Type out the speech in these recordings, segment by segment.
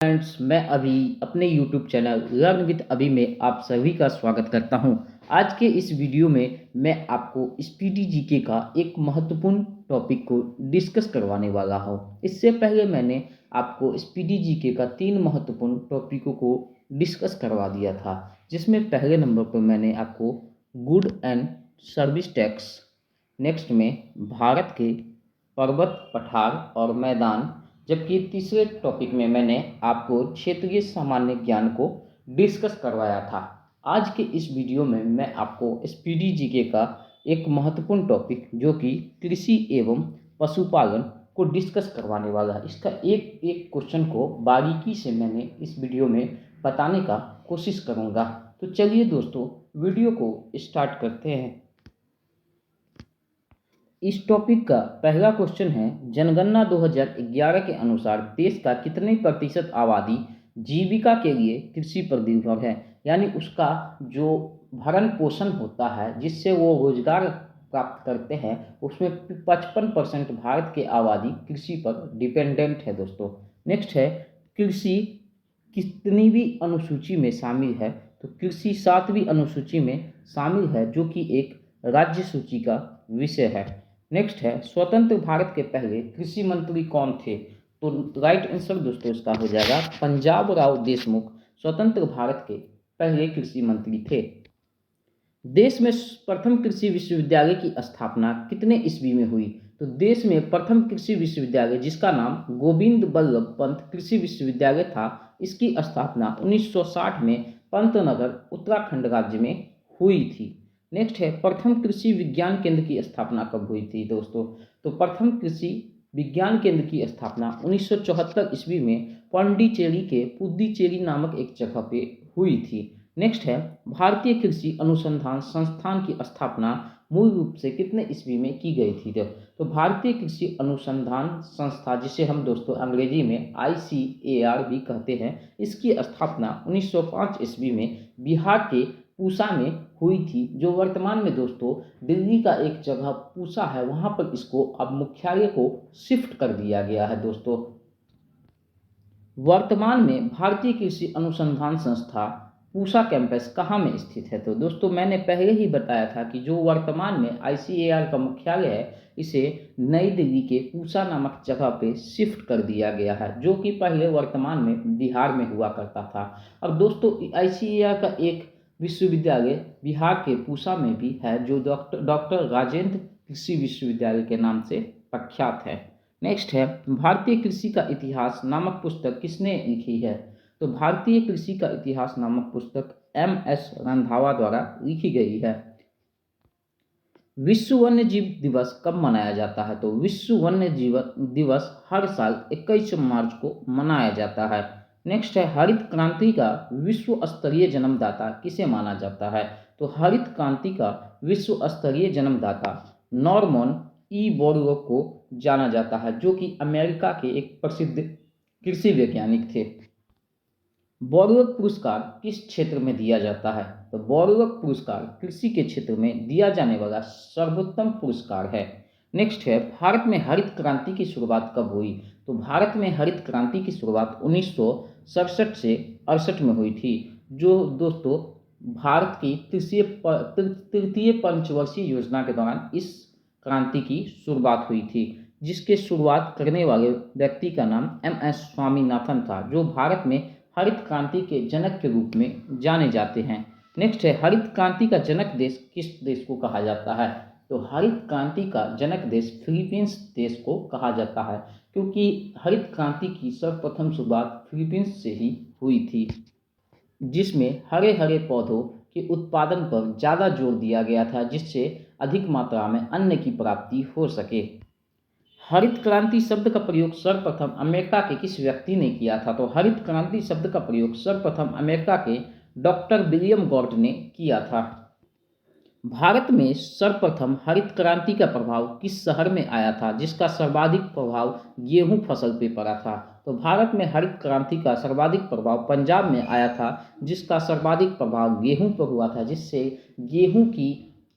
Friends, मैं अभी अपने YouTube चैनल लर्न विद अभी में आप सभी का स्वागत करता हूं। आज के इस वीडियो में मैं आपको स्पीडी जीके का एक महत्वपूर्ण टॉपिक को डिस्कस करवाने वाला हूं। इससे पहले मैंने आपको स्पीडी जीके का 3 महत्वपूर्ण टॉपिकों को डिस्कस करवा दिया था, जिसमें पहले नंबर पर मैंने आपको good and service tax, next में भारत के पर्वत पठार और मैदान, जबकि तीसरे टॉपिक में मैंने आपको क्षेत्रीय सामान्य ज्ञान को डिस्कस करवाया था। आज के इस वीडियो में मैं आपको स्पीडी जीके का एक महत्वपूर्ण टॉपिक जो कि कृषि एवं पशुपालन को डिस्कस करवाने वाला है। इसका एक एक क्वेश्चन को बारीकी से मैंने इस वीडियो में बताने का कोशिश करूँगा। तो चलिए दोस्तों, वीडियो को स्टार्ट करते हैं। इस टॉपिक का पहला क्वेश्चन है, जनगणना 2011 के अनुसार देश का कितने प्रतिशत आबादी जीविका के लिए कृषि पर निर्भर है, यानी उसका जो भरण पोषण होता है जिससे वो रोजगार प्राप्त करते हैं, उसमें 55% भारत की आबादी कृषि पर डिपेंडेंट है दोस्तों। नेक्स्ट है, कृषि कितनी भी अनुसूची में शामिल है, तो कृषि 7वीं अनुसूची में शामिल है, जो कि एक राज्य सूची का विषय है। नेक्स्ट है, स्वतंत्र भारत के पहले कृषि मंत्री कौन थे, तो राइट आंसर दोस्तों इसका हो जाएगा पंजाब राव देशमुख स्वतंत्र भारत के पहले कृषि मंत्री थे। देश में प्रथम कृषि विश्वविद्यालय की स्थापना कितने ईस्वी में हुई, तो देश में प्रथम कृषि विश्वविद्यालय जिसका नाम गोविंद बल्लभ पंत कृषि विश्वविद्यालय था, इसकी स्थापना 1960 में पंतनगर उत्तराखंड राज्य में हुई थी। नेक्स्ट है, प्रथम कृषि विज्ञान केंद्र की स्थापना कब हुई थी दोस्तों, तो प्रथम कृषि विज्ञान केंद्र की स्थापना 1974 ईस्वी में पांडिचेरी के पुद्दुचेरी नामक एक जगह पे हुई थी। नेक्स्ट है, भारतीय कृषि अनुसंधान संस्थान की स्थापना मूल रूप से कितने ईस्वी में की गई थी, तो भारतीय कृषि अनुसंधान संस्था, जिसे हम दोस्तों अंग्रेजी में ICAR भी कहते हैं, इसकी स्थापना 1905 ईस्वी में बिहार के पूसा में हुई थी, जो वर्तमान में दोस्तों दिल्ली का एक जगह पूसा है, वहां पर इसको अब मुख्यालय को शिफ्ट कर दिया गया है दोस्तों। वर्तमान में भारतीय कृषि अनुसंधान संस्था पूसा कैंपस कहाँ में स्थित है, तो दोस्तों मैंने पहले ही बताया था कि जो वर्तमान में ICAR का मुख्यालय है, इसे नई दिल्ली के पूसा नामक जगह पे शिफ्ट कर दिया गया है, जो कि पहले वर्तमान में बिहार में हुआ करता था। और दोस्तों ICAR का एक विश्वविद्यालय बिहार के पूसा में भी है, जो डॉक्टर राजेंद्र कृषि विश्वविद्यालय के नाम से प्रख्यात है। नेक्स्ट है, भारतीय कृषि का इतिहास नामक पुस्तक किसने लिखी है, तो भारतीय कृषि का इतिहास नामक पुस्तक MS रंधावा द्वारा लिखी गई है। विश्व वन्य जीव दिवस कब मनाया जाता है, तो विश्व वन्य जीव दिवस हर साल 21 मार्च को मनाया जाता है। नेक्स्ट है, हरित क्रांति का विश्व स्तरीय जन्मदाता किसे माना जाता है, तो हरित क्रांति का विश्व स्तरीय जन्मदाता नॉर्मन बोरलॉग को जाना जाता है, जो कि अमेरिका के एक प्रसिद्ध कृषि वैज्ञानिक थे। बोरलॉग पुरस्कार किस क्षेत्र में दिया जाता है, तो बोरलॉग पुरस्कार कृषि के क्षेत्र में दिया जाने वाला सर्वोत्तम पुरस्कार है। नेक्स्ट है, भारत में हरित क्रांति की शुरुआत कब हुई, तो भारत में हरित क्रांति की शुरुआत 1967 से 68 में हुई थी, जो दोस्तों भारत की तृतीय पंचवर्षीय योजना के दौरान इस क्रांति की शुरुआत हुई थी, जिसके शुरुआत करने वाले व्यक्ति का नाम MS स्वामीनाथन था, जो भारत में हरित क्रांति के जनक के रूप में जाने जाते हैं। नेक्स्ट है, हरित क्रांति का जनक देश किस देश को कहा जाता है, तो हरित क्रांति का जनक देश फिलीपींस देश को कहा जाता है, क्योंकि हरित क्रांति की सर्वप्रथम शुरुआत फिलीपींस से ही हुई थी, जिसमें हरे हरे पौधों के उत्पादन पर ज़्यादा जोर दिया गया था, जिससे अधिक मात्रा में अन्न की प्राप्ति हो सके। हरित क्रांति शब्द का प्रयोग सर्वप्रथम अमेरिका के किस व्यक्ति ने किया था, तो हरित क्रांति शब्द का प्रयोग सर्वप्रथम अमेरिका के डॉक्टर विलियम गॉर्ड ने किया था। भारत में सर्वप्रथम हरित क्रांति का प्रभाव किस शहर में आया था, जिसका सर्वाधिक प्रभाव गेहूं फसल पे पड़ा था, तो भारत में हरित क्रांति का सर्वाधिक प्रभाव पंजाब में आया था, जिसका सर्वाधिक प्रभाव गेहूं पर हुआ था, जिससे गेहूं की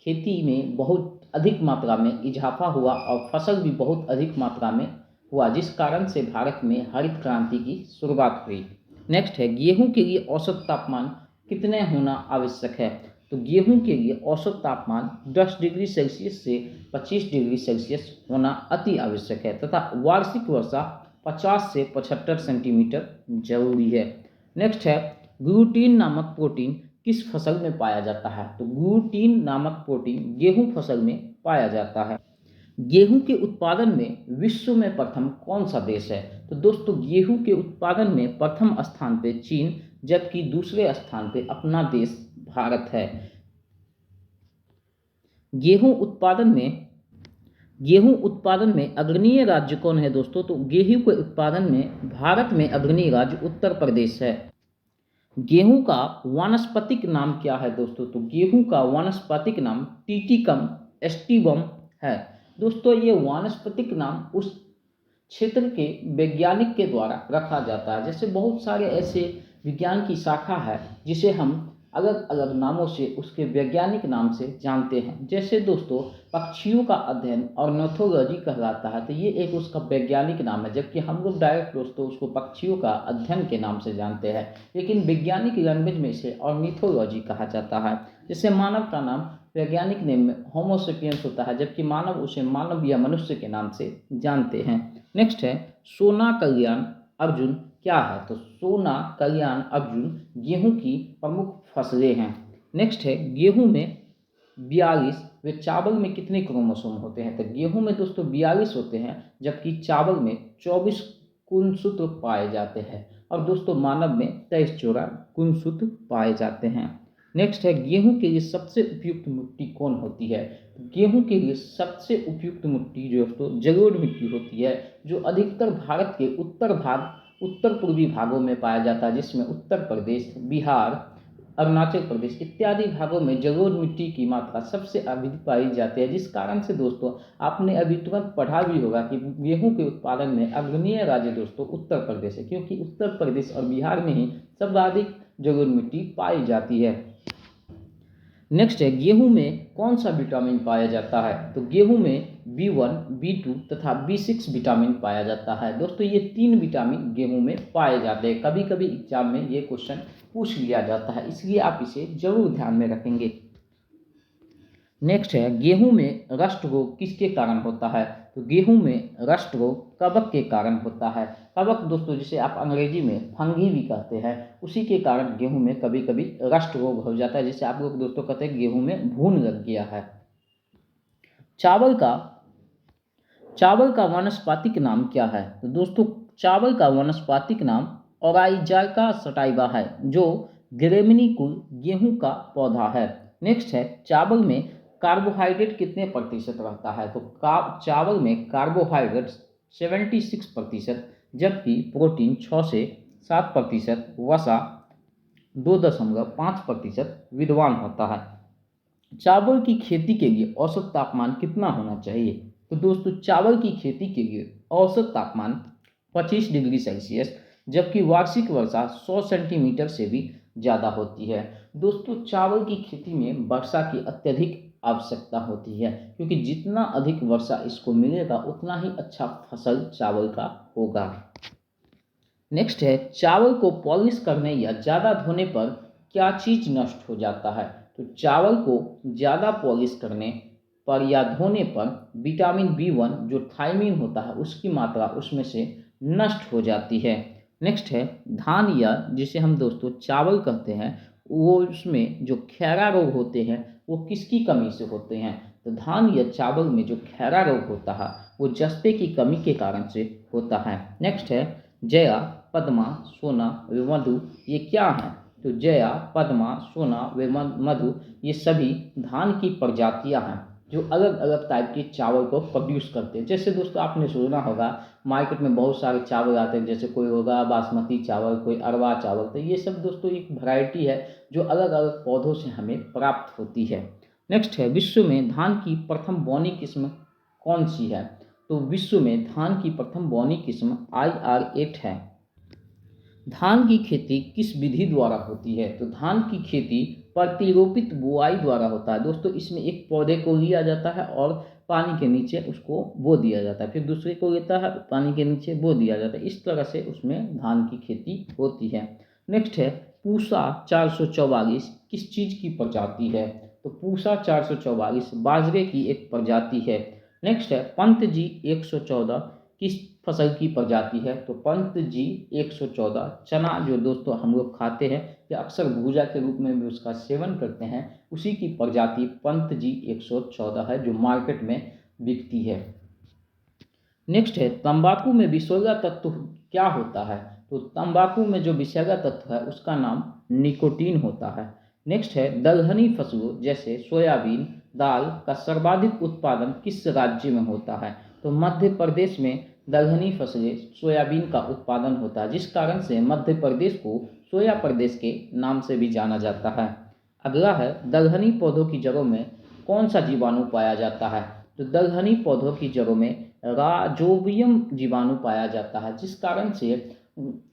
खेती में बहुत अधिक मात्रा में इजाफा हुआ और फसल भी बहुत अधिक मात्रा में हुआ, जिस कारण से भारत में हरित क्रांति की शुरुआत हुई। नेक्स्ट है गेहूं के लिए औसत तापमान कितने होना आवश्यक है। तो गेहूं के लिए औसत तापमान 10 डिग्री सेल्सियस से 25 डिग्री सेल्सियस होना अति आवश्यक है तथा वार्षिक वर्षा 50 से 75 सेंटीमीटर जरूरी है। नेक्स्ट है ग्लूटीन नामक प्रोटीन किस फसल में पाया जाता है। तो ग्लूटीन नामक प्रोटीन गेहूं फसल में पाया जाता है। गेहूं के उत्पादन में विश्व में प्रथम कौन सा देश है। तो दोस्तों गेहूं के उत्पादन में प्रथम स्थान पे चीन, जबकि दूसरे स्थान पे अपना देश भारत है। गेहूं उत्पादन में अग्रणीय राज्य कौन है दोस्तों। तो गेहूं के उत्पादन में भारत में अग्रणीय राज्य उत्तर प्रदेश है। गेहूं का वानस्पतिक नाम क्या है दोस्तों। तो गेहूं का वानस्पतिक नाम टिटिकम एस्टिवम है। दोस्तों ये वानस्पतिक नाम उस क्षेत्र के वैज्ञानिक के द्वारा रखा जाता है। जैसे बहुत सारे ऐसे विज्ञान की शाखा है जिसे हम अलग अलग नामों से उसके वैज्ञानिक नाम से जानते हैं। जैसे दोस्तों पक्षियों का अध्ययन ऑर्निथोलॉजी कहलाता है, तो ये एक उसका वैज्ञानिक नाम है, जबकि हम लोग डायरेक्ट दोस्तों उसको पक्षियों का अध्ययन के नाम से जानते हैं, लेकिन वैज्ञानिक लैंग्वेज में इसे ऑर्निथोलॉजी कहा जाता है। जैसे मानव का नाम वैज्ञानिक नेम में होमोसेपियंस होता है, जबकि मानव उसे मानव या मनुष्य के नाम से जानते हैं। नेक्स्ट है सोना, कल्याण, अर्जुन क्या है। तो सोना, कल्याण, अर्जुन गेहूं की प्रमुख फसलें हैं। नेक्स्ट है गेहूं में 42 व चावल में कितने क्रोमोसोम होते हैं। तो गेहूं में दोस्तों 42 होते हैं, जबकि चावल में 24 गुणसूत्र पाए जाते हैं, और दोस्तों मानव में 23-24 गुणसूत्र पाए जाते हैं। नेक्स्ट है गेहूं के लिए सबसे उपयुक्त मिट्टी कौन होती है। गेहूं के लिए सबसे उपयुक्त मिट्टी जो दोस्तों जलोढ़ मिट्टी होती है, जो अधिकतर भारत के उत्तर पूर्वी भागों में पाया जाता है, जिसमें उत्तर प्रदेश, बिहार, अरुणाचल प्रदेश इत्यादि भागों में जलोढ़ मिट्टी की मात्रा सबसे अधिक पाई जाती है। जिस कारण से दोस्तों आपने अभी तुरंत पढ़ा भी होगा कि गेहूं के उत्पादन में अग्रणीय राज्य दोस्तों उत्तर प्रदेश है, क्योंकि उत्तर प्रदेश और बिहार में ही सर्वाधिक जलोढ़ मिट्टी पाई जाती है। नेक्स्ट है गेहूं में कौन सा विटामिन पाया जाता है। तो गेहूं में B1, B2 तथा B6 विटामिन पाया जाता है। दोस्तों ये 3 विटामिन गेहूं में पाए जाते हैं। कभी कभी एग्जाम में ये क्वेश्चन पूछ लिया जाता है, इसलिए आप इसे जरूर ध्यान में रखेंगे। नेक्स्ट है गेहूं में रस्ट रोग किसके कारण होता है। तो गेहूं में रस्ट रोग कवक के कारण होता है। कवक दोस्तों जिसे आप अंग्रेजी में फंगी भी कहते हैं, उसी के कारण गेहूं में कभी कभी रस्ट रोग हो जाता है, जिसे आप लोग दोस्तों कहते हैं गेहूं में भून लग गया है। चावल का वानस्पतिक नाम क्या है। तो दोस्तों चावल का वानस्पतिक नाम ओराइजाइका सटाइवा है, जो ग्रेमिनी कुल गेहूं का पौधा है। नेक्स्ट है चावल में कार्बोहाइड्रेट कितने प्रतिशत रहता है। तो चावल में कार्बोहाइड्रेट 76%, जबकि प्रोटीन 6 से 7%, वसा 2.5% विद्वान होता है। चावल की खेती के लिए औसत तापमान कितना होना चाहिए। तो दोस्तों चावल की खेती के लिए औसत तापमान 25 डिग्री सेल्सियस, जबकि वार्षिक वर्षा 100 सेंटीमीटर से भी ज़्यादा होती है। दोस्तों चावल की खेती में वर्षा की अत्यधिक आवश्यकता होती है, क्योंकि जितना अधिक वर्षा इसको मिलेगा उतना ही अच्छा फसल चावल का होगा। नेक्स्ट है चावल को पॉलिश करने या ज़्यादा धोने पर क्या चीज़ नष्ट हो जाता है। तो चावल को ज़्यादा पॉलिश करने पर या धोने पर विटामिन B1 जो थायमीन होता है उसकी मात्रा उसमें से नष्ट हो जाती है। नेक्स्ट है धान या जिसे हम दोस्तों चावल कहते हैं, वो उसमें जो खैरा रोग होते हैं वो किसकी कमी से होते हैं। तो धान या चावल में जो खैरा रोग होता है वो जस्ते की कमी के कारण से होता है। नेक्स्ट है जया, पद्मा, सोना व मधु ये क्या हैं। तो जया, पद्मा, सोना व मधु ये सभी धान की प्रजातियां हैं जो अलग अलग टाइप के चावल को प्रोड्यूस करते हैं। जैसे दोस्तों आपने सुना होगा मार्केट में बहुत सारे चावल आते हैं, जैसे कोई होगा बासमती चावल, कोई अरवा चावल, तो ये सब दोस्तों एक वैरायटी है जो अलग अलग पौधों से हमें प्राप्त होती है। नेक्स्ट है विश्व में धान की प्रथम बौनी किस्म कौन सी है। तो विश्व में धान की प्रथम बौनी किस्म IR8 है। धान की खेती किस विधि द्वारा होती है। तो धान की खेती प्रतिरोपित बुआई द्वारा होता है। दोस्तों इसमें एक पौधे को लिया जाता है और पानी के नीचे उसको बो दिया जाता है, फिर दूसरे को लेता है, पानी के नीचे बो दिया जाता है। इस तरह से उसमें धान की खेती होती है। नेक्स्ट है पूसा 444 किस चीज़ की प्रजाति है? तो पूसा 444 बाजरे की एक प्रजाति है। नेक्स्ट है पंत जी 114 किस फसल की प्रजाति है? तो पंत जी 114 चना जो दोस्तों हम लोग खाते हैं या अक्सर भूजा के रूप में भी उसका सेवन करते हैं, उसी की प्रजाति पंत जी 114 है जो मार्केट में बिकती है। नेक्स्ट है तंबाकू में विषैला तत्व क्या होता है? तो तंबाकू में जो विषैला तत्व है उसका नाम निकोटीन होता है। नेक्स्ट है दलहनी फसलों जैसे सोयाबीन दाल का सर्वाधिक उत्पादन किस राज्य में होता है? तो मध्य प्रदेश में दलहनी फसलें सोयाबीन का उत्पादन होता है, जिस कारण से मध्य प्रदेश को सोया प्रदेश के नाम से भी जाना जाता है। अगला है दलहनी पौधों की जड़ों में कौन सा जीवाणु पाया जाता है? तो दलहनी पौधों की जड़ों में राजोबियम जीवाणु पाया जाता है, जिस कारण से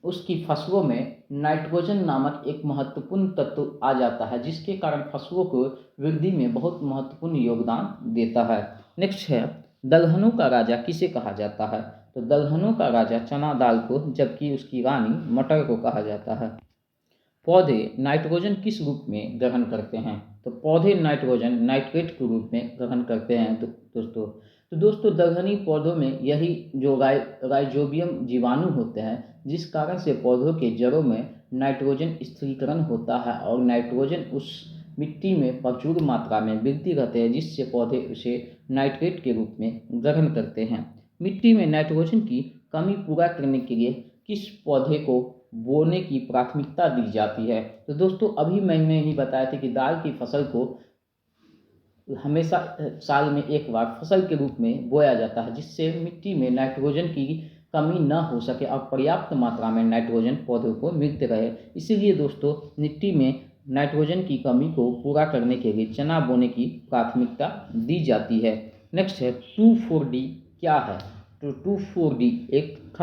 उसकी फसलों में नाइट्रोजन नामक एक महत्वपूर्ण तत्व आ जाता है, जिसके कारण फसलों को वृद्धि में बहुत महत्वपूर्ण योगदान देता है। नेक्स्ट है दलहनों का राजा किसे कहा जाता है? तो दलहनों का राजा चना दाल को, जबकि उसकी रानी मटर को कहा जाता है। पौधे नाइट्रोजन किस रूप में ग्रहण करते हैं? तो पौधे नाइट्रोजन नाइट्रेट के रूप में ग्रहण करते हैं। तो दोस्तों दलहनी पौधों में यही जो राइजोबियम जीवाणु होते हैं, जिस कारण से पौधों के जड़ों में नाइट्रोजन स्थिरीकरण होता है और नाइट्रोजन उस मिट्टी में प्रचुर मात्रा में वृद्धि रहते हैं, जिससे पौधे उसे नाइट्रेट के रूप में ग्रहण करते हैं। मिट्टी में नाइट्रोजन की कमी पूरा करने के लिए किस पौधे को बोने की प्राथमिकता दी जाती है? तो दोस्तों अभी मैंने ही बताया था कि दाल की फसल को हमेशा साल में एक बार फसल के रूप में बोया जाता है, जिससे मिट्टी में नाइट्रोजन की कमी न हो सके और पर्याप्त मात्रा में नाइट्रोजन पौधों को मिलते रहे। इसीलिए दोस्तों मिट्टी में नाइट्रोजन की कमी को पूरा करने के लिए चना बोने की प्राथमिकता दी जाती है। नेक्स्ट है 2,4-D क्या है? तो 2,4-D एक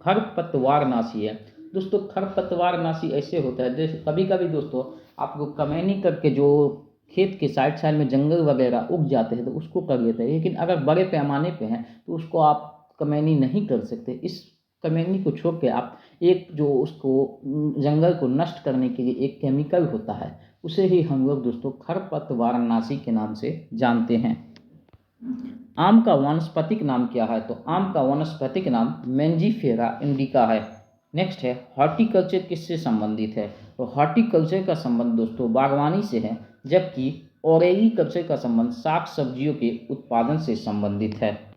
खरपतवारनाशी है। दोस्तों खरपतवारनाशी ऐसे होता है, जैसे कभी कभी दोस्तों आप लोग कमैनी करके जो खेत के साइड साइड में जंगल वगैरह उग जाते हैं तो उसको कर लेते हैं, लेकिन अगर बड़े पैमाने पे हैं तो उसको आप कमैनी नहीं कर सकते। इस कमैनी को छोड़ के आप एक जो उसको जंगल को नष्ट करने के लिए एक केमिकल होता है, उसे ही हम लोग दोस्तों खरपतवारनाशी के नाम से जानते हैं। आम का वानस्पतिक नाम क्या है? तो आम का वानस्पतिक नाम मैंजीफेरा इंडिका है। नेक्स्ट है हॉर्टिकल्चर किससे संबंधित है? तो हॉर्टिकल्चर का संबंध दोस्तों बागवानी से है, जबकि ओरेलिकल्चर का संबंध साग सब्जियों के उत्पादन से संबंधित है।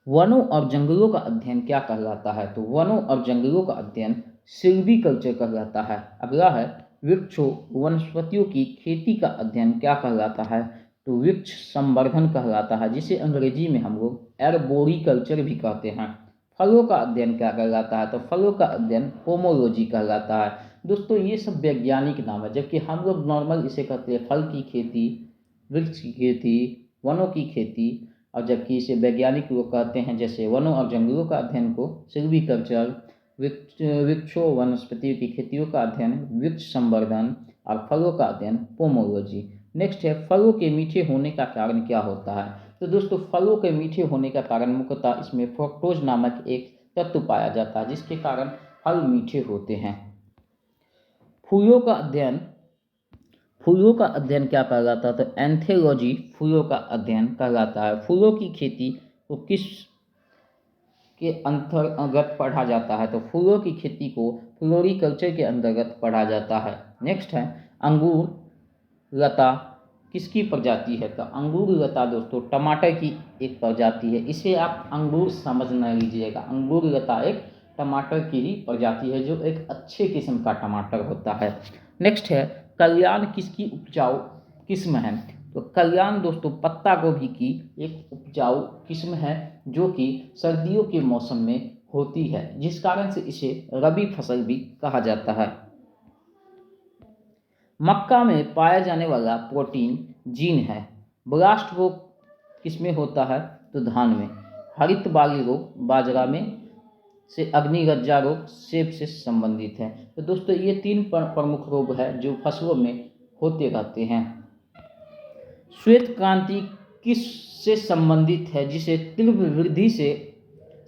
वनों और जंगलों का अध्ययन क्या कहलाता है? तो वनों और जंगलों का अध्ययन सिल्वीकल्चर कहलाता है। अगला है वृक्षों वनस्पतियों की खेती का अध्ययन क्या कहलाता है? तो वृक्ष संवर्धन कहलाता है, जिसे अंग्रेजी में हम लोग एर्बोरिकल्चर भी कहते हैं। फलों का अध्ययन क्या कहलाता है? तो फलों का अध्ययन पोमोलॉजी कहलाता है। दोस्तों ये सब वैज्ञानिक नाम है, जबकि हम लोग नॉर्मल इसे कहते हैं फल की खेती, वृक्ष की खेती, वनों की खेती, और जबकि इसे वैज्ञानिक लोग कहते हैं जैसे वनों और जंगलों का अध्ययन को सिल्वीकल्चर, वृक्षों वनस्पतियों की खेतियों का अध्ययन वृक्ष संवर्धन, और फलों का अध्ययन पोमोलॉजी। नेक्स्ट है फलों के मीठे होने का कारण क्या होता है? तो दोस्तों फलों के मीठे होने का कारण मुख्यतः इसमें फ्रुक्टोज नामक एक तत्व पाया जाता है, जिसके कारण फल मीठे होते हैं। फूलों का अध्ययन क्या कहलाता है? तो एंथोलॉजी फूलों का अध्ययन कहलाता है। फूलों की खेती को किस के अंतर्गत पढ़ा जाता है? तो फूलों की खेती को फ्लोरिकल्चर के अंतर्गत पढ़ा जाता है। नेक्स्ट है अंगूर लता किसकी प्रजाति है? तो अंगूर लता दोस्तों टमाटर की एक प्रजाति है। इसे आप अंगूर समझ न लीजिएगा, अंगूर लता एक टमाटर की ही प्रजाति है, जो एक अच्छे किस्म का टमाटर होता है। नेक्स्ट है कल्याण किसकी उपजाऊ किस्म है? तो कल्याण दोस्तों पत्ता गोभी की एक उपजाऊ किस्म है, जो कि सर्दियों के मौसम में होती है, जिस कारण से इसे रबी फसल भी कहा जाता है। मक्का में पाया जाने वाला प्रोटीन जीन है। ब्लास्ट रोग किसमें होता है? तो धान में। हरित बाली रोग बाजरा में से, अग्निगज्जा रोग सेब से संबंधित है। तो दोस्तों ये 3 प्रमुख रोग है जो फसलों में होते रहते हैं। श्वेत क्रांति किससे संबंधित है, जिसे तीव्र वृद्धि से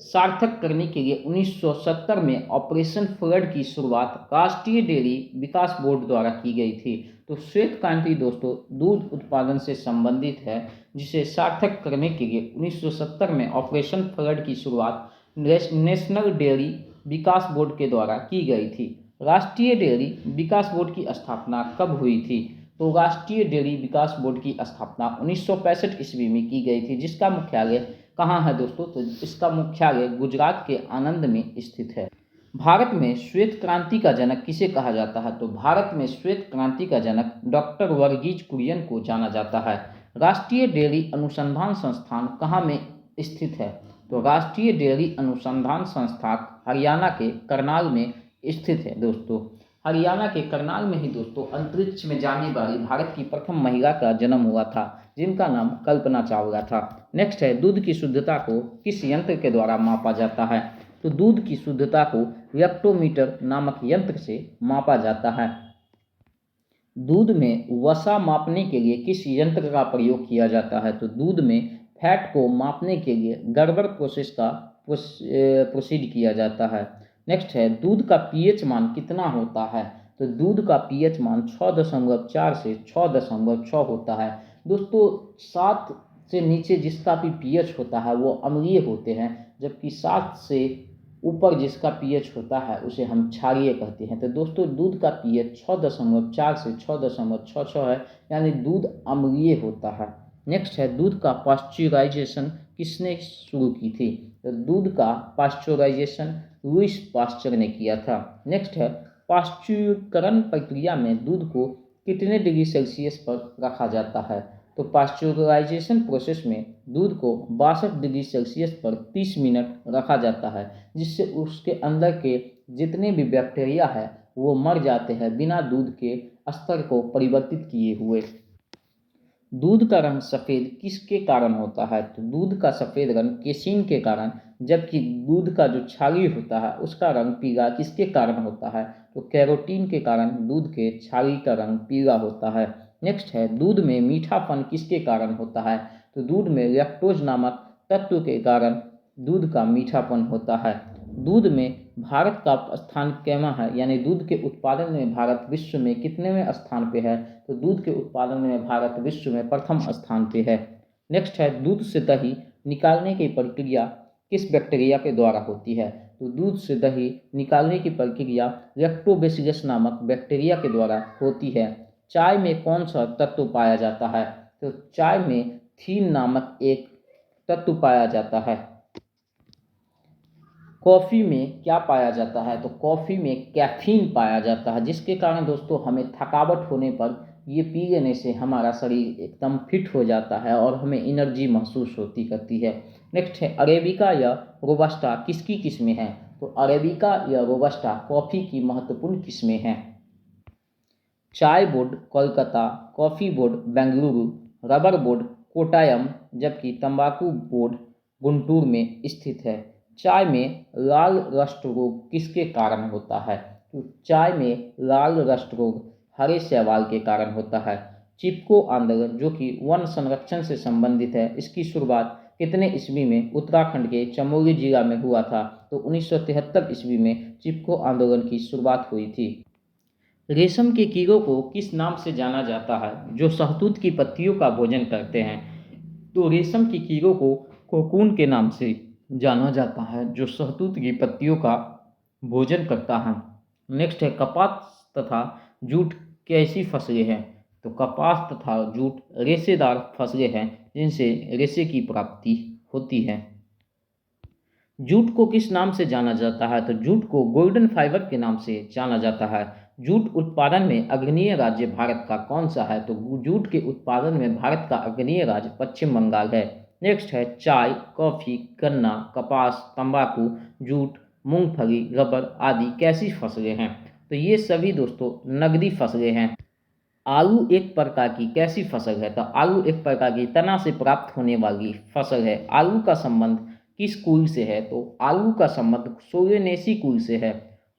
सार्थक करने के लिए 1970 में ऑपरेशन फ्लड की शुरुआत राष्ट्रीय डेयरी विकास बोर्ड द्वारा की गई थी। तो श्वेत क्रांति दोस्तों दूध उत्पादन से संबंधित है, जिसे सार्थक करने के लिए 1970 में ऑपरेशन फ्लड की शुरुआत नेशनल डेयरी विकास बोर्ड के द्वारा की गई थी। राष्ट्रीय डेयरी विकास बोर्ड की स्थापना कब हुई थी? तो राष्ट्रीय डेयरी विकास बोर्ड की स्थापना 1965 ईस्वी में की गई थी, जिसका मुख्यालय कहाँ है दोस्तों? तो इसका मुख्यालय गुजरात के आनंद में स्थित है। भारत में श्वेत क्रांति का जनक किसे कहा जाता है? तो भारत में श्वेत क्रांति का जनक डॉक्टर वर्गीज कुरियन को जाना जाता है। राष्ट्रीय डेयरी अनुसंधान संस्थान कहाँ में स्थित है? तो राष्ट्रीय डेयरी अनुसंधान संस्थान हरियाणा के करनाल में स्थित है दोस्तों। हरियाणा के करनाल में ही दोस्तों अंतरिक्ष में जाने वाली भारत की प्रथम महिला का जन्म हुआ था, जिनका नाम कल्पना चावला था। नेक्स्ट है, दूध की शुद्धता को किस यंत्र के द्वारा मापा जाता है? तो दूध की शुद्धता को लैक्टोमीटर नामक यंत्र से मापा जाता है। दूध में वसा मापने के लिए किस यंत्र का प्रयोग किया जाता है? तो दूध में फैट को मापने के लिए गर्बर प्रोसेस का प्रोसीड किया जाता है। नेक्स्ट है, दूध का पीएच मान कितना होता है? तो दूध का पीएच मान 6.4 से 6.6 होता है दोस्तों। 7 से नीचे जिसका भी पीएच होता है वो अम्लीय होते हैं, जबकि 7 से ऊपर जिसका पीएच होता है उसे हम क्षारीय कहते हैं। तो दोस्तों दूध का पीएच 6.4 से 6.66 है, यानी दूध अम्लीय होता है। नेक्स्ट है, दूध का पाश्चराइजेशन किसने शुरू की थी? तो दूध का पाश्चराइजेशन लुईस पाश्चर ने किया था। नेक्स्ट है, पाश्चुरीकरण प्रक्रिया में दूध को कितने डिग्री सेल्सियस पर रखा जाता है? तो पाश्चराइजेशन प्रोसेस में दूध को 62 डिग्री सेल्सियस पर 30 मिनट रखा जाता है, जिससे उसके अंदर के जितने भी बैक्टीरिया है वो मर जाते हैं बिना दूध के स्तर को परिवर्तित किए हुए। दूध का रंग सफ़ेद किसके कारण होता है? तो दूध का सफ़ेद रंग केसीन के कारण, जबकि दूध का जो छाली होता है उसका रंग पीला किसके कारण होता है? तो कैरोटीन के कारण दूध के छाली का रंग पीला होता है। नेक्स्ट है, दूध में मीठापन किसके कारण होता है? तो दूध में लैक्टोज नामक तत्व के कारण दूध का मीठापन होता है। दूध में भारत का स्थान कैमा है, यानी दूध के उत्पादन में भारत विश्व में कितनेवें स्थान पे है? तो दूध के उत्पादन में भारत विश्व में प्रथम स्थान पे है। नेक्स्ट है, दूध से दही निकालने की प्रक्रिया किस बैक्टीरिया के द्वारा होती है? तो दूध से दही निकालने की प्रक्रिया लैक्टोबैसिलस नामक बैक्टीरिया के द्वारा होती है। चाय में कौन सा तत्व पाया जाता है? तो चाय में थीन नामक एक तत्व पाया जाता है। कॉफ़ी में क्या पाया जाता है? तो कॉफ़ी में कैफीन पाया जाता है, जिसके कारण दोस्तों हमें थकावट होने पर ये पी लेने से हमारा शरीर एकदम फिट हो जाता है और हमें एनर्जी महसूस होती करती है। नेक्स्ट है, अरेबिका या रोबस्टा किसकी किस्में हैं? तो अरेबिका या रोबस्टा कॉफ़ी की महत्वपूर्ण किस्में हैं। चाय board Kolkata, coffee board Bengaluru, rubber board Kottayam, जबकि तंबाकू बोर्ड गुंटूर में स्थित है। चाय में लाल रस्ट रोग किसके कारण होता है? तो चाय में लाल रस्ट रोग हरे शैवाल के कारण होता है। चिपको आंदोलन जो कि वन संरक्षण से संबंधित है, इसकी शुरुआत कितने ईस्वी में उत्तराखंड के चमोली जिला में हुआ था? तो 1973 ईस्वी में चिपको आंदोलन की शुरुआत हुई थी। रेशम के कीड़ों को किस नाम से जाना जाता है जो शहतूत की पत्तियों का भोजन करते हैं? तो रेशम के कीड़ों को कोकून के नाम से जाना जाता है जो शहतूत की पत्तियों का भोजन करता है। नेक्स्ट है, कपास तथा जूट कैसी फसलें हैं? तो कपास तथा जूट रेशेदार फसलें हैं जिनसे रेशे की प्राप्ति होती है। जूट को किस नाम से जाना जाता है? तो जूट को गोल्डन फाइबर के नाम से जाना जाता है। जूट उत्पादन में अग्रणी राज्य भारत का कौन सा है? तो जूट के उत्पादन में भारत का अग्रणी राज्य पश्चिम बंगाल है। नेक्स्ट है, चाय, कॉफ़ी, गन्ना, कपास, तंबाकू, जूट, मूंगफली, रबर आदि कैसी फसलें हैं? तो ये सभी दोस्तों नगदी फसलें हैं। आलू एक प्रकार की कैसी फसल है? तो आलू एक प्रकार की तना से प्राप्त होने वाली फसल है। आलू का संबंध किस कुल से है? तो आलू का संबंध सोलेनेसी कुल से है।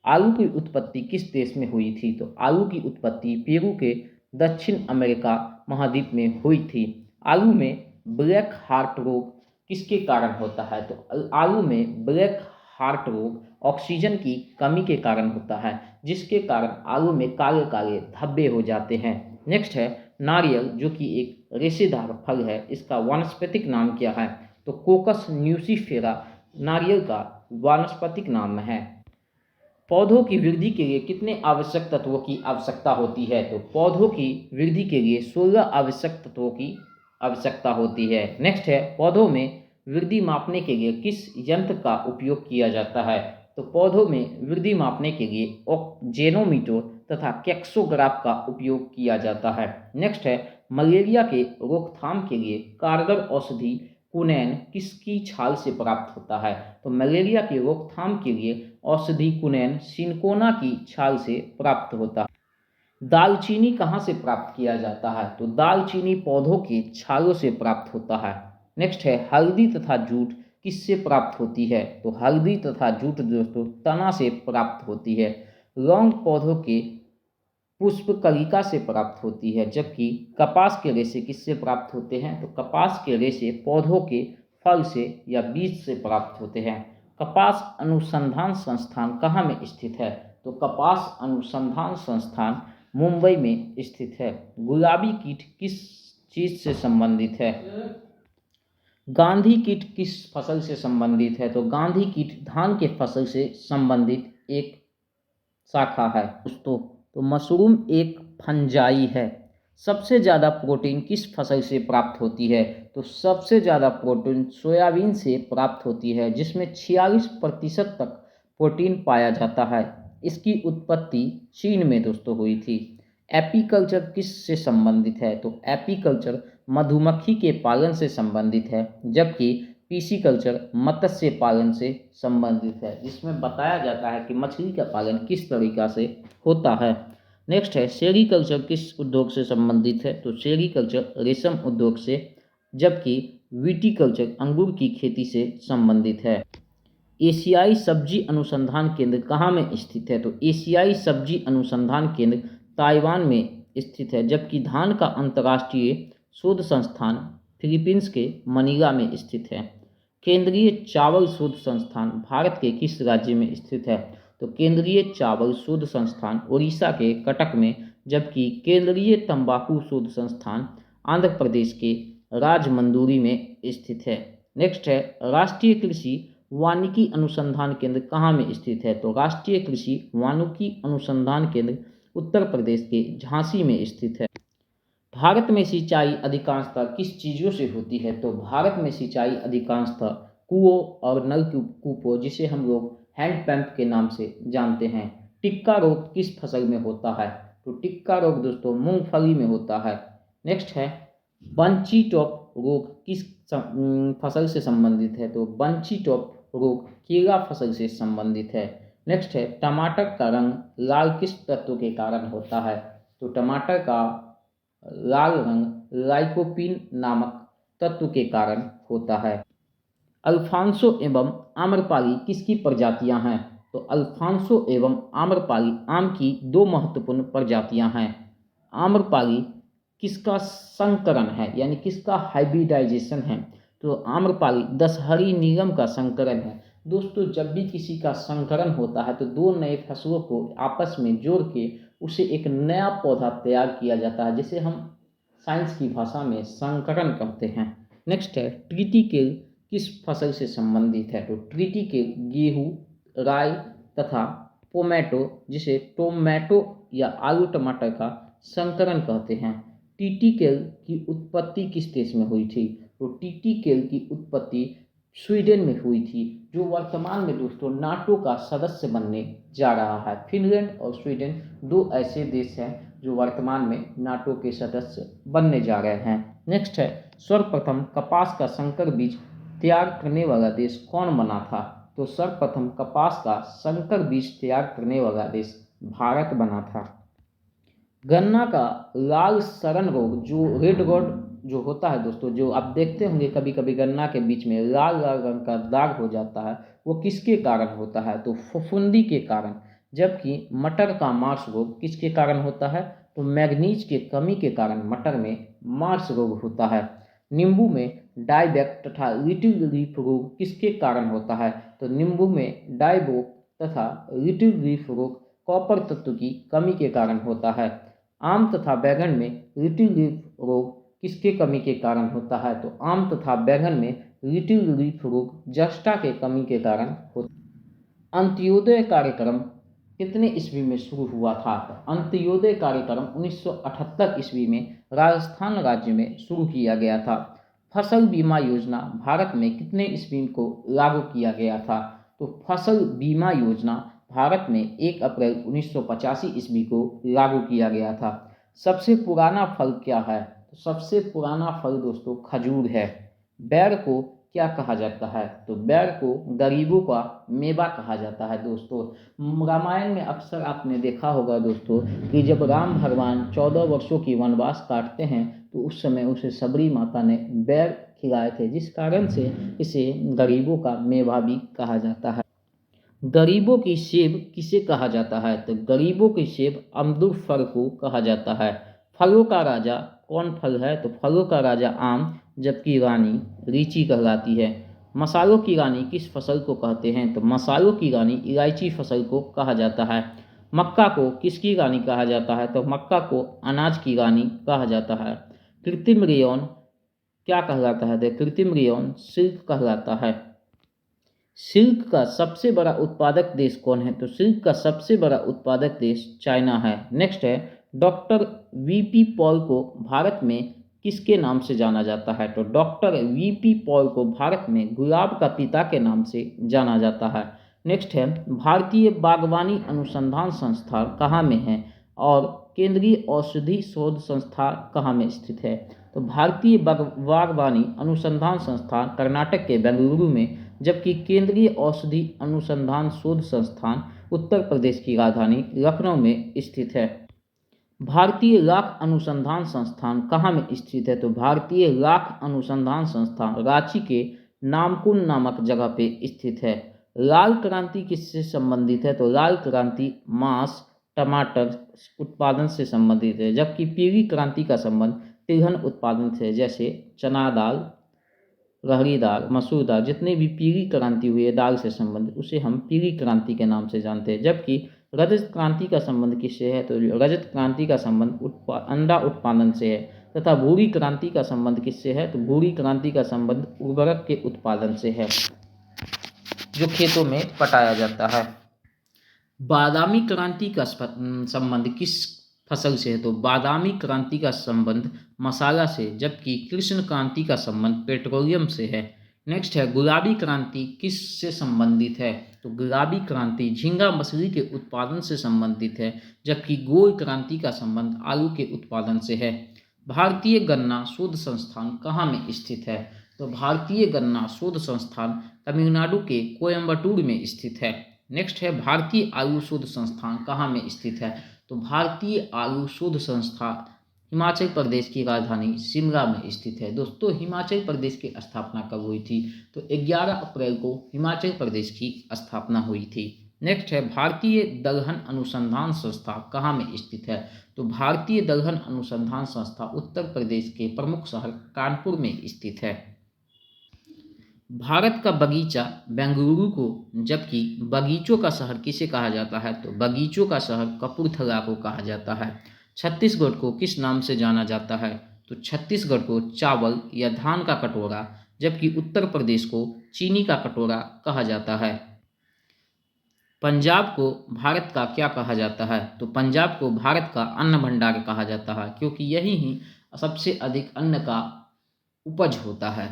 आलू की उत्पत्ति किस देश में हुई थी? तो आलू की उत्पत्ति पेरू के दक्षिण अमेरिका महाद्वीप में हुई थी। आलू में ब्लैक हार्ट रोग किसके कारण होता है? तो आलू में ब्लैक हार्ट रोग ऑक्सीजन की कमी के कारण होता है, जिसके कारण आलू में काले काले धब्बे हो जाते हैं। नेक्स्ट है नारियल, जो कि एक रेशेदार फल है, इसका वानस्पतिक नाम क्या है? तो कोकस न्यूसीफेरा नारियल का वानस्पतिक नाम है। पौधों की वृद्धि के लिए कितने आवश्यक तत्वों की आवश्यकता होती है? तो पौधों की वृद्धि के लिए 16 आवश्यक तत्वों की आवश्यकता होती है। नेक्स्ट है पौधों में वृद्धि मापने के लिए किस यंत्र का उपयोग किया जाता है? तो पौधों में वृद्धि मापने के लिए जेनोमीटर तथा कैक्सोग्राफ का उपयोग किया जाता है। नेक्स्ट है मलेरिया के रोकथाम के लिए कारगर औषधि कुनैन किसकी छाल से प्राप्त होता है? तो मलेरिया की रोकथाम के लिए औषधि कुनैन सिनकोना की छाल से प्राप्त होता है। दालचीनी कहाँ से प्राप्त किया जाता है? तो दालचीनी पौधों की छालों से प्राप्त होता है। नेक्स्ट है हल्दी तथा जूट किससे प्राप्त होती है? तो हल्दी तथा जूट दोस्तों तना से प्राप्त होती है। लौंग पौधों के पुष्प कलिका से प्राप्त होती है, जबकि कपास के रेशे किससे प्राप्त होते हैं? तो कपास के रेशे पौधों के फल से या बीज से प्राप्त होते हैं। कपास अनुसंधान संस्थान कहाँ में स्थित है? तो कपास अनुसंधान संस्थान मुंबई में स्थित है। गुलाबी कीट किस चीज से संबंधित है? गांधी कीट किस फसल से संबंधित है? तो गांधी कीट धान के फसल से संबंधित एक शाखा है दोस्तों। तो मशरूम एक फंजाई है। सबसे ज़्यादा प्रोटीन किस फसल से प्राप्त होती है? तो सबसे ज़्यादा प्रोटीन सोयाबीन से प्राप्त होती है, जिसमें 46% तक प्रोटीन पाया जाता है। इसकी उत्पत्ति चीन में दोस्तों हुई थी। एपीकल्चर किस से संबंधित है? तो एपीकल्चर मधुमक्खी के पालन से संबंधित है, जबकि पीसीकल्चर मत्स्य पालन से संबंधित है, जिसमें बताया जाता है कि मछली का पालन किस तरीका से होता है। नेक्स्ट है सेरीकल्चर किस उद्योग से संबंधित है? तो सेरीकल्चर रेशम उद्योग से, जबकि विटीकल्चर अंगूर की खेती से संबंधित है। एशियाई सब्जी अनुसंधान केंद्र कहाँ में स्थित है? तो एशियाई सब्जी अनुसंधान केंद्र ताइवान में स्थित है, जबकि धान का अंतर्राष्ट्रीय शोध संस्थान फिलीपींस के मनीला में स्थित है। केंद्रीय चावल शोध संस्थान भारत के किस राज्य में स्थित है? तो केंद्रीय चावल शोध संस्थान उड़ीसा के कटक में, जबकि केंद्रीय तंबाकू शोध संस्थान आंध्र प्रदेश के राजमंदूरी में स्थित है। नेक्स्ट है राष्ट्रीय कृषि वानिकी अनुसंधान केंद्र कहाँ में स्थित है? तो राष्ट्रीय कृषि वानिकी अनुसंधान केंद्र उत्तर प्रदेश के झांसी में स्थित है। भारत में सिंचाई अधिकांशतः किस चीज़ों से होती है? तो भारत में सिंचाई अधिकांशतः कुओं और नलकूपों, जिसे हम लोग हैंडपंप के नाम से जानते हैं। टिक्का रोग किस फसल में होता है? तो टिक्का रोग दोस्तों मूंगफली में होता है। नेक्स्ट है बंची टॉप रोग किस फसल से संबंधित है? तो बंची टॉप रोग केला फसल से संबंधित है। नेक्स्ट है टमाटर का रंग लाल किस तत्व के कारण होता है? तो टमाटर का लाल रंग लाइकोपीन नामक तत्व के कारण होता है। अल्फांसो एवं आम्रपाली किसकी प्रजातियां हैं? तो अल्फांसो एवं आम्रपाली आम की दो महत्वपूर्ण प्रजातियां हैं। आम्रपाली किसका संकरण है, यानी किसका हाइब्रिडाइजेशन है? तो आम्रपाली दशहरी नीलम का संकरण है। दोस्तों जब भी किसी का संकरण होता है तो दो नए फसलों को आपस में जोड़ के उसे एक नया पौधा तैयार किया जाता है, जिसे हम साइंस की भाषा में संकरण कहते हैं। नेक्स्ट है ट्रिटिकेल किस फसल से संबंधित है? तो ट्रिटिकेल गेहूँ राई तथा टोमेटो, जिसे टोमेटो या आलू टमाटर का संकरण कहते हैं। ट्रिटिकेल की उत्पत्ति किस देश में हुई थी? तो ट्रिटिकेल की उत्पत्ति स्वीडन में हुई थी, जो वर्तमान में दोस्तों नाटो का सदस्य बनने जा रहा है। फिनलैंड और स्वीडन दो ऐसे देश हैं जो वर्तमान में नाटो के सदस्य बनने जा रहे हैं। नेक्स्ट है सर्वप्रथम कपास का संकर बीज तैयार करने वाला देश कौन बना था? तो सर्वप्रथम कपास का संकर बीज तैयार करने वाला देश भारत बना था। गन्ना का लाल सड़न रोग जो रेड रॉड जो होता है दोस्तों, जो आप देखते होंगे कभी कभी गन्ना के बीच में लाल लाल रंग का दाग हो जाता है, वो किसके कारण होता है? तो फफूंदी के कारण। जबकि मटर का मार्स रोग किसके कारण होता है? तो मैग्नीज के कमी के कारण मटर में मार्स रोग होता है। नींबू में डायबैक तथा लिटिल लीफ रोग किसके कारण होता है? तो नींबू में डायबोक तथा लिटिल लीफ रोग कॉपर तत्व की कमी के कारण होता है। आम तथा बैंगन में लिटिल लीफ रोग किसके कमी के कारण होता है? तो आम तथा बैंगन में लिटिल लीफ रोग जस्टा के कमी के कारण होता है। अंत्योदय कार्यक्रम कितने ईस्वी में शुरू हुआ था? तो अंत्योदय कार्यक्रम 1978 ईस्वी में राजस्थान राज्य में शुरू किया गया था। फसल बीमा योजना भारत में कितने ईस्वी को लागू किया गया था? तो फसल बीमा योजना भारत में 1 अप्रैल 1985 ईस्वी को लागू किया गया था। सबसे पुराना फल क्या है? तो सबसे पुराना फल दोस्तों खजूर है। बेर को क्या कहा जाता है? तो बेर को गरीबों का मेवा कहा जाता है दोस्तों। रामायण में अक्सर आपने देखा होगा दोस्तों कि जब राम भगवान 14 वर्षों की वनवास काटते हैं तो उस समय उसे सबरी माता ने बेर खिलाए थे, जिस कारण से इसे गरीबों का मेवा भी कहा जाता है। गरीबों की सेब किसे कहा जाता है? तो गरीबों की सेब अमरूद फल को कहा जाता है। फलों का राजा कौन फल है? तो फलों का राजा आम, जबकि रानी लीची कहलाती है। मसालों की रानी किस फसल को कहते हैं? तो मसालों की रानी इलायची फसल को कहा जाता है। मक्का को किसकी रानी कहा जाता है? तो मक्का को अनाज की रानी कहा जाता है। कृत्रिम रेयन क्या कहलाता है? तो कृत्रिम रेयन सिल्क कहलाता है। सिल्क का सबसे बड़ा उत्पादक देश कौन है? तो सिल्क का सबसे बड़ा उत्पादक देश चाइना है। नेक्स्ट है, डॉक्टर वीपी पॉल को भारत में किसके नाम से जाना जाता है? तो डॉक्टर वीपी पॉल को भारत में गुलाब का पिता के नाम से जाना जाता है। नेक्स्ट है, भारतीय बागवानी अनुसंधान संस्थान कहाँ में है और केंद्रीय औषधि शोध संस्थान कहाँ में स्थित है? तो भारतीय बागवानी अनुसंधान संस्थान कर्नाटक के बेंगलुरु में, जबकि केंद्रीय औषधि अनुसंधान शोध संस्थान उत्तर प्रदेश की राजधानी लखनऊ में स्थित है। भारतीय लाख अनुसंधान संस्थान कहाँ में स्थित है? तो भारतीय लाख अनुसंधान संस्थान रांची के नामकुम नामक जगह पे स्थित है। लाल क्रांति किससे संबंधित है? तो लाल क्रांति मांस टमाटर उत्पादन से संबंधित है, जबकि पीली क्रांति का संबंध तिलहन उत्पादन से, जैसे चना दाल, रहड़ी दाल, मसूर दाल, जितनी भी पीली क्रांति हुई है दाल से संबंधित, उसे हम पीली क्रांति के नाम से जानते हैं। जबकि रजत क्रांति का संबंध किससे है? तो रजत क्रांति का संबंध अंडा उत्पादन से है। तथा भूरी क्रांति का संबंध किससे है? तो भूरी क्रांति का संबंध उर्वरक के उत्पादन से है, जो खेतों में पटाया जाता है। बादामी क्रांति का संबंध किस फसल से है? तो बादामी क्रांति का संबंध मसाला से, जबकि कृष्ण क्रांति का संबंध पेट्रोलियम से है। नेक्स्ट है, गुलाबी क्रांति किस से संबंधित है? तो गुलाबी क्रांति झींगा मछली के उत्पादन से संबंधित है, जबकि गोल क्रांति का संबंध आलू के उत्पादन से है। भारतीय गन्ना शोध संस्थान कहाँ में स्थित है? तो भारतीय गन्ना शोध संस्थान तमिलनाडु के कोयम्बटूर में स्थित है। नेक्स्ट है, भारतीय आलू शोध संस्थान कहाँ में स्थित है? तो भारतीय आलू शोध संस्थान हिमाचल प्रदेश की राजधानी शिमला में स्थित है। दोस्तों, हिमाचल प्रदेश की स्थापना कब हुई थी? तो 11 अप्रैल को हिमाचल प्रदेश की स्थापना हुई थी। नेक्स्ट है, भारतीय दलहन अनुसंधान संस्था कहाँ में स्थित है? तो भारतीय दलहन अनुसंधान संस्था उत्तर प्रदेश के प्रमुख शहर कानपुर में स्थित है। भारत का बगीचा बेंगलुरु को, जबकि बगीचों का शहर किसे कहा जाता है? तो बगीचों का शहर कपूरथला को कहा जाता है। छत्तीसगढ़ को किस नाम से जाना जाता है? तो छत्तीसगढ़ को चावल या धान का कटोरा, जबकि उत्तर प्रदेश को चीनी का कटोरा कहा जाता है। पंजाब को भारत का क्या कहा जाता है? तो पंजाब को भारत का अन्न भंडार कहा जाता है, क्योंकि यही ही सबसे अधिक अन्न का उपज होता है।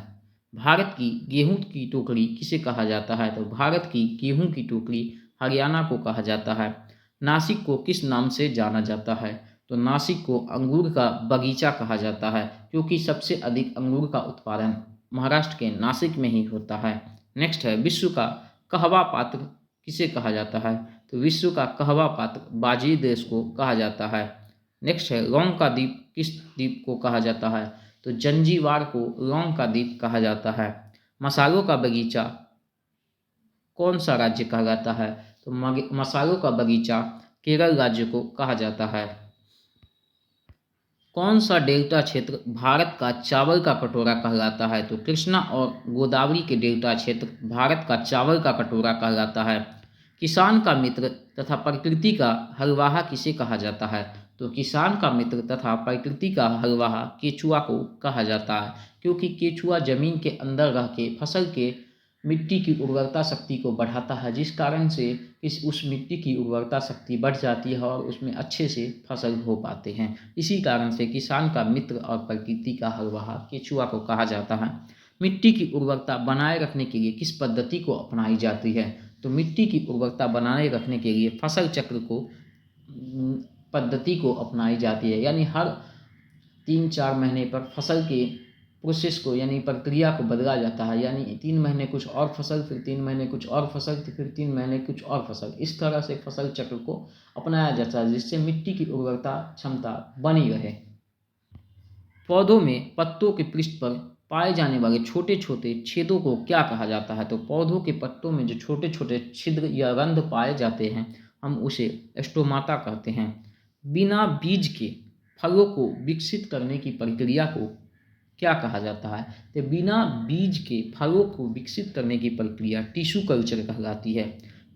भारत की गेहूं की टोकरी किसे कहा जाता है? तो भारत की गेहूं की टोकरी हरियाणा को कहा जाता है। नासिक को किस नाम से जाना जाता है? तो नासिक को अंगूर का बगीचा कहा जाता है, क्योंकि सबसे अधिक अंगूर का उत्पादन महाराष्ट्र के नासिक में ही होता है। नेक्स्ट है, विश्व का कहवा पात्र किसे कहा जाता है? तो विश्व का कहवा पात्र बाजी देश को कहा जाता है। नेक्स्ट है, लौंग का द्वीप किस द्वीप को कहा जाता है? तो जंजीबार को लौंग का द्वीप कहा जाता है। मसालों का बगीचा कौन सा राज्य कहलाता है? तो मसालों का बगीचा केरल राज्य को कहा जाता है। कौन सा डेल्टा क्षेत्र भारत का चावल का कटोरा कहलाता है? तो कृष्णा और गोदावरी के डेल्टा क्षेत्र भारत का चावल का कटोरा कहलाता है। किसान का मित्र तथा प्रकृति का हरवाहा किसे कहा जाता है? तो किसान का मित्र तथा प्रकृति का हरवाहा केचुआ को कहा जाता है, क्योंकि केचुआ जमीन के अंदर रह के फसल के मिट्टी की उर्वरता शक्ति को बढ़ाता है, जिस कारण से उस मिट्टी की उर्वरता शक्ति बढ़ जाती है और उसमें अच्छे से फसल हो पाते हैं। इसी कारण से किसान का मित्र और प्रकृति का हरवाहा केचुआ को कहा जाता है। मिट्टी की उर्वरता बनाए रखने के लिए किस पद्धति को अपनाई जाती है? तो मिट्टी की उर्वरता बनाए रखने के लिए फसल चक्र को पद्धति को अपनाई जाती है, यानी हर 3-4 महीने पर फसल के प्रोसेस को यानी प्रक्रिया को बदला जाता है, यानी 3 महीने कुछ और फसल, फिर 3 महीने कुछ और फसल, फिर 3 महीने कुछ और फसल। इस तरह से फसल चक्र को अपनाया जाता है, जिससे मिट्टी की उर्वरता क्षमता बनी रहे। पौधों में पत्तों के पृष्ठ पर पाए जाने वाले छोटे छोटे छेदों को क्या कहा जाता है? तो पौधों के पत्तों में जो छोटे छोटे छिद्र या रंध्र पाए जाते हैं, हम उसे स्टोमाटा कहते हैं। बिना बीज के फलों को विकसित करने की प्रक्रिया को क्या कहा जाता है? तो बिना बीज के फलों को विकसित करने की प्रक्रिया टिश्यू कल्चर कहलाती है।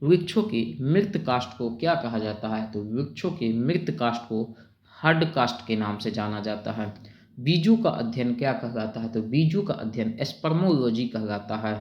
वृक्षों के मृत काष्ठ को क्या कहा जाता है? तो वृक्षों के मृत काष्ठ को हड काष्ठ के नाम से जाना जाता है। बीजों का अध्ययन क्या कहलाता है? तो बीजों का अध्ययन स्पर्मोलॉजी कहलाता है।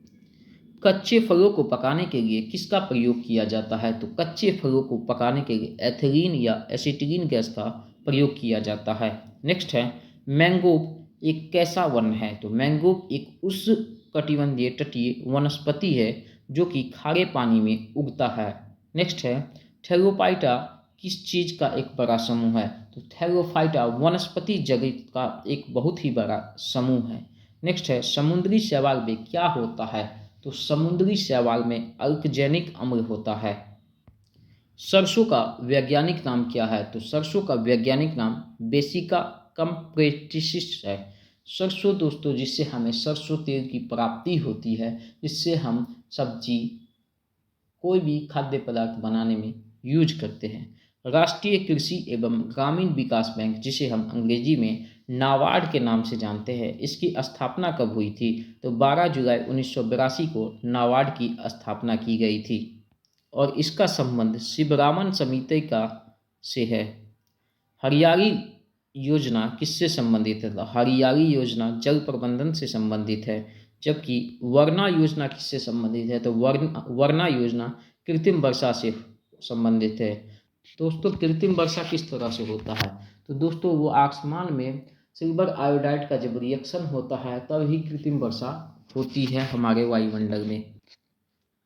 कच्चे फलों को पकाने के लिए किसका प्रयोग किया जाता है? तो कच्चे फलों को पकाने के लिए एथिलीन या एसिटिलीन गैस का प्रयोग किया जाता है। नेक्स्ट है, मैंग्रोव एक कैसा वन है? तो मैंग्रोव एक उष्णकटिबंधीय तटीय वनस्पति है जो कि खारे पानी में उगता है। नेक्स्ट है, थैलोफाइटा किस चीज का एक बड़ा समूह है? तो थैलोफाइटा वनस्पति जगत का एक बहुत ही बड़ा समूह है। नेक्स्ट है, समुद्री शैवाल में क्या होता है? तो समुद्री शैवाल में अल्कजेनिक अम्ल होता है। सरसों का वैज्ञानिक नाम क्या है? तो सरसों का वैज्ञानिक नाम बेसिका कंप्रेटिसिस है। सरसों दोस्तों, जिससे हमें सरसों तेल की प्राप्ति होती है, जिससे हम सब्जी कोई भी खाद्य पदार्थ बनाने में यूज करते हैं। राष्ट्रीय कृषि एवं ग्रामीण विकास बैंक, जिसे हम अंग्रेजी में नाबार्ड के नाम से जानते हैं, इसकी स्थापना कब हुई थी? तो 12 जुलाई 1982 को नाबार्ड की स्थापना की गई थी और इसका संबंध शिवरामन समिति का से है। हरियाली योजना किससे संबंधित है? तो हरियाली योजना जल प्रबंधन से संबंधित है। जबकि वर्णा योजना किससे संबंधित है? तो वर्णा योजना कृत्रिम वर्षा से संबंधित है। दोस्तों, कृत्रिम वर्षा किस तरह से होता है? तो दोस्तों, वो आसमान में सिल्वर आयोडाइड का जब रिएक्शन होता है तब ही कृत्रिम वर्षा होती है हमारे वायुमंडल में।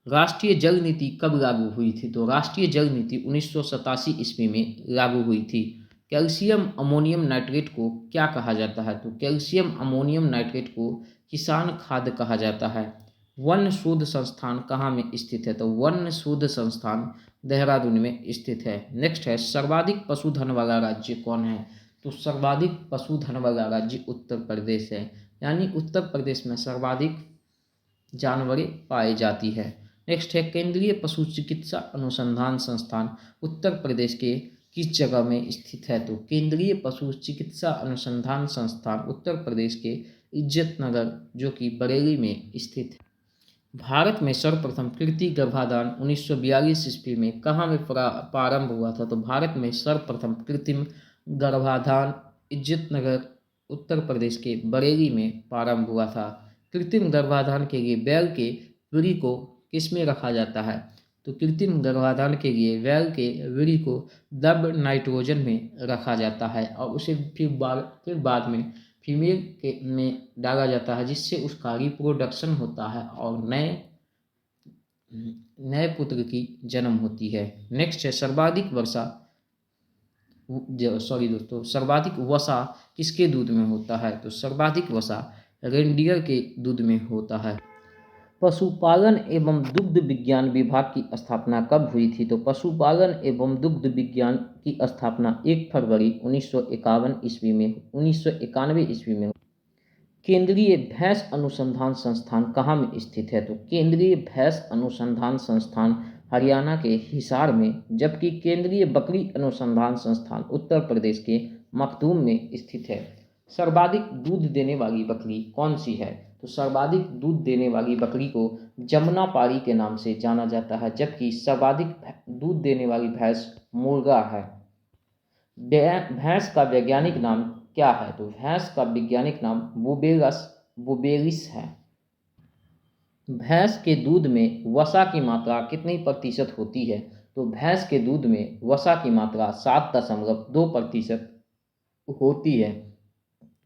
राष्ट्रीय जल नीति कब लागू हुई थी? तो राष्ट्रीय जल नीति 1987 ईस्वी में लागू हुई थी। कैल्शियम अमोनियम नाइट्रेट को क्या कहा जाता है? तो कैल्शियम अमोनियम नाइट्रेट को किसान खाद कहा जाता है। वन शोध संस्थान कहाँ में स्थित है? तो वन शोध संस्थान देहरादून में स्थित है। नेक्स्ट है, सर्वाधिक पशुधन वाला राज्य कौन है? तो सर्वाधिक पशुधन वाला राज्य उत्तर प्रदेश है, यानी उत्तर प्रदेश में सर्वाधिक जानवरें पाई जाती है। नेक्स्ट है, केंद्रीय पशु चिकित्सा अनुसंधान संस्थान उत्तर प्रदेश के किस जगह में स्थित है? तो केंद्रीय पशु चिकित्सा अनुसंधान संस्थान उत्तर प्रदेश के इज्जत नगर, जो कि बरेली में स्थित है। भारत में सर्वप्रथम कृत्रिम गर्भाधान 1942 ईस्वी में कहाँ में प्रारंभ हुआ था? तो भारत में सर्वप्रथम कृत्रिम गर्भाधान इज्जत नगर उत्तर प्रदेश के बरेली में प्रारंभ हुआ था। कृत्रिम गर्भाधान के लिए बैल के व्री को किस में रखा जाता है? तो कृत्रिम गर्भाधान के लिए बैल के व्री को द्रव नाइट्रोजन में रखा जाता है और उसे फिर बाद में फीमेल के में डाला जाता है, जिससे उसका रिप्रोडक्शन होता है और नए पुत्र की जन्म होती है। नेक्स्ट है, सर्वाधिक वसा किसके दूध में होता है? तो सर्वाधिक वसा रेनडियर के दूध में होता है। पशुपालन एवं दुग्ध विज्ञान विभाग की स्थापना कब हुई थी? तो पशुपालन एवं दुग्ध विज्ञान की स्थापना 1 फरवरी 1991 ईस्वी में। केंद्रीय भैंस अनुसंधान संस्थान कहाँ में स्थित है? तो केंद्रीय भैंस अनुसंधान संस्थान हरियाणा के हिसार में, जबकि केंद्रीय बकरी अनुसंधान संस्थान उत्तर प्रदेश के मखदूम में स्थित है। सर्वाधिक दूध देने वाली बकरी कौन सी है? तो सर्वाधिक दूध देने वाली बकरी को जमुनापारी के नाम से जाना जाता है, जबकि सर्वाधिक दूध देने वाली भैंस मुर्गा है। भैंस का वैज्ञानिक नाम क्या है? तो भैंस का वैज्ञानिक नाम बुबेरस बुबेरिस है। भैंस के दूध में वसा की मात्रा कितनी प्रतिशत होती है? तो भैंस के दूध में वसा की मात्रा 7.2% होती है।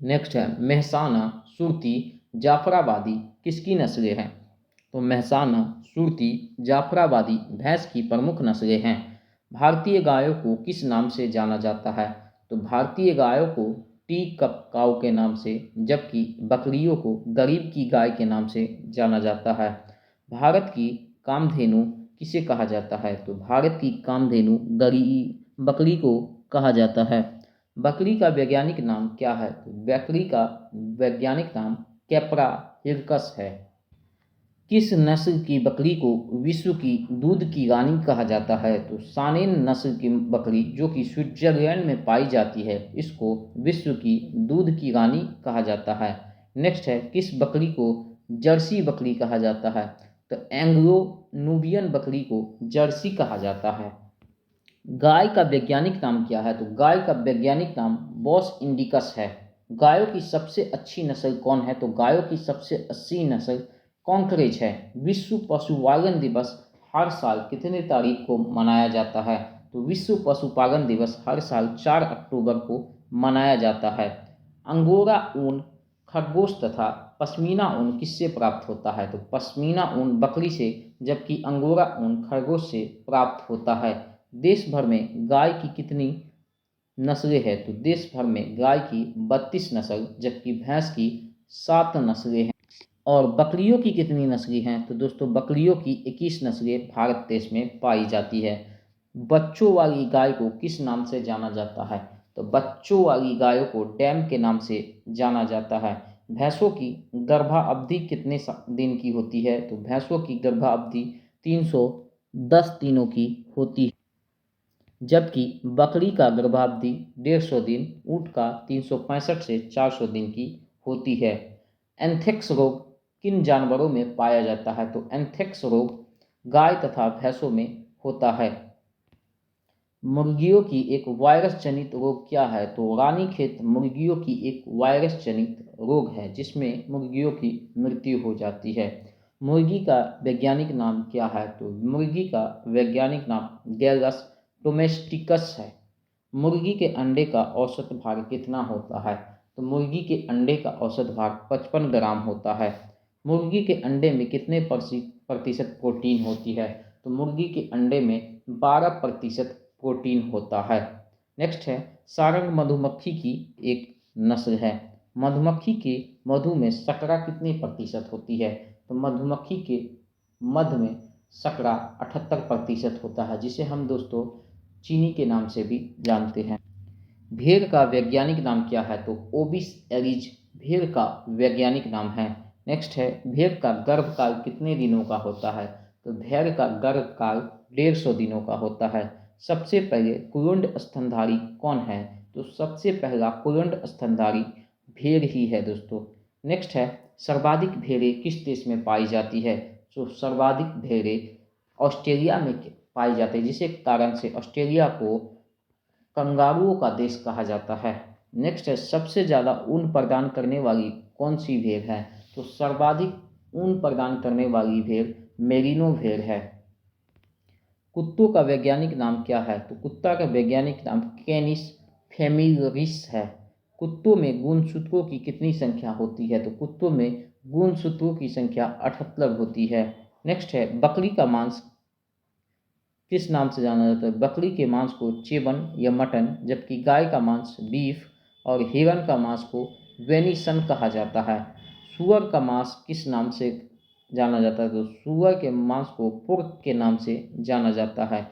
नेक्स्ट है मेहसाना, सुरती, जाफराबादी किसकी नस्लें हैं? तो मेहसाना, सुरती, जाफराबादी भैंस की प्रमुख नस्लें हैं। भारतीय गायों को किस नाम से जाना जाता है? तो भारतीय गायों को टी कप काऊ के नाम से, जबकि बकरियों को गरीब की गाय के नाम से जाना जाता है। भारत की कामधेनु किसे कहा जाता है? तो भारत की कामधेनु गरीब बकरी को कहा जाता है। बकरी का वैज्ञानिक नाम क्या है? तो बकरी का वैज्ञानिक नाम कैप्रा हिरकस है। किस नस्ल की बकरी को विश्व की दूध की रानी कहा जाता है? तो सानेन नस्ल की बकरी जो कि स्विट्जरलैंड में पाई जाती है, इसको विश्व की दूध की रानी कहा जाता है। नेक्स्ट है किस बकरी को जर्सी बकरी कहा जाता है? तो एंग्लो नूबियन बकरी को जर्सी कहा जाता है। गाय का वैज्ञानिक नाम क्या है? तो गाय का वैज्ञानिक नाम बॉस इंडिकस है। गायों की सबसे अच्छी नस्ल कौन है? तो गायों की सबसे अच्छी नस्ल कॉन्करेज है। विश्व पशुपालन दिवस हर साल कितने तारीख को मनाया जाता है? तो विश्व पशुपालन दिवस हर साल 4 अक्टूबर को मनाया जाता है। अंगोरा ऊन खरगोश तथा पश्मीना ऊन किससे प्राप्त होता है? तो पश्मीना ऊन बकरी से, जबकि अंगोरा ऊन खरगोश से प्राप्त होता है। देश भर में गाय की कितनी नस्लें हैं? तो देश भर में गाय की 32 नस्ल, जबकि भैंस की 7 नस्लें हैं। और बकरियों की कितनी नस्लें हैं? तो दोस्तों बकरियों की 21 नस्लें भारत देश में पाई जाती है। बच्चों वाली गाय को किस नाम से जाना जाता है? तो बच्चों वाली गायों को डैम के नाम से जाना जाता है। भैंसों की गर्भावधि कितने दिन की होती है? तो भैंसों की गर्भावधि 310 दिनों की होती है, जबकि बकरी का गर्भावधि 150 दिन, ऊँट का 365 से 400 दिन की होती है। एंथ्रेक्स रोग किन जानवरों में पाया जाता है? तो एंथ्रेक्स रोग गाय तथा भैंसों में होता है। मुर्गियों की एक वायरस जनित रोग क्या है? तो रानीखेत मुर्गियों की एक वायरस जनित रोग है, जिसमें मुर्गियों की मृत्यु हो जाती है। मुर्गी का वैज्ञानिक नाम क्या है? तो मुर्गी का वैज्ञानिक नाम गैलस डोमेस्टिकस है। मुर्गी के अंडे का औसत भार कितना होता है? तो मुर्गी के अंडे का औसत भार 55 ग्राम होता है। मुर्गी के अंडे में कितने प्रतिशत प्रोटीन होती है? तो मुर्गी के अंडे में 12% प्रोटीन होता है। नेक्स्ट है सारंग मधुमक्खी की एक नस्ल है। मधुमक्खी के मधु में शर्करा कितनी प्रतिशत होती है? तो मधुमक्खी के मध में शर्करा 78% होता है, जिसे हम दोस्तों चीनी के नाम से भी जानते हैं। भेड़ का वैज्ञानिक नाम क्या है? तो ओबिस एरिज भेड़ का वैज्ञानिक नाम है। नेक्स्ट है भेड़ का गर्भकाल कितने दिनों का होता है? तो भेड़ का गर्भकाल 150 दिनों का होता है। सबसे पहले कुरुंड स्तनधारी कौन है? तो सबसे पहला कुरुंड स्तनधारी भेड़ ही है दोस्तों। नेक्स्ट है सर्वाधिक भेड़ें किस देश में पाई जाती है? तो सर्वाधिक भेड़ें ऑस्ट्रेलिया में पाई जाती है, जिसके कारण से ऑस्ट्रेलिया को कंगारुओं का देश कहा जाता है। नेक्स्ट है सबसे ज़्यादा ऊन प्रदान करने वाली कौन सी भेड़ है? तो सर्वाधिक ऊन प्रदान करने वाली भेड़ मेरिनो भेड़ है। कुत्तों का वैज्ञानिक नाम क्या है? तो कुत्ता का वैज्ञानिक नाम कैनिस फेमिलिस है। कुत्तों में गुणसूत्रों की कितनी संख्या होती है? तो कुत्तों में गुणसूत्रों की संख्या 78 होती है। नेक्स्ट है बकरी का मांस किस नाम से जाना जाता है? बकरी के मांस को चेबन या मटन, जबकि गाय का मांस बीफ और हिरन का मांस को वेनिसन कहा जाता है। सुअर का मांस किस नाम से जाना जाता है? तो सुअर के मांस को पुर्क के नाम से जाना जाता है।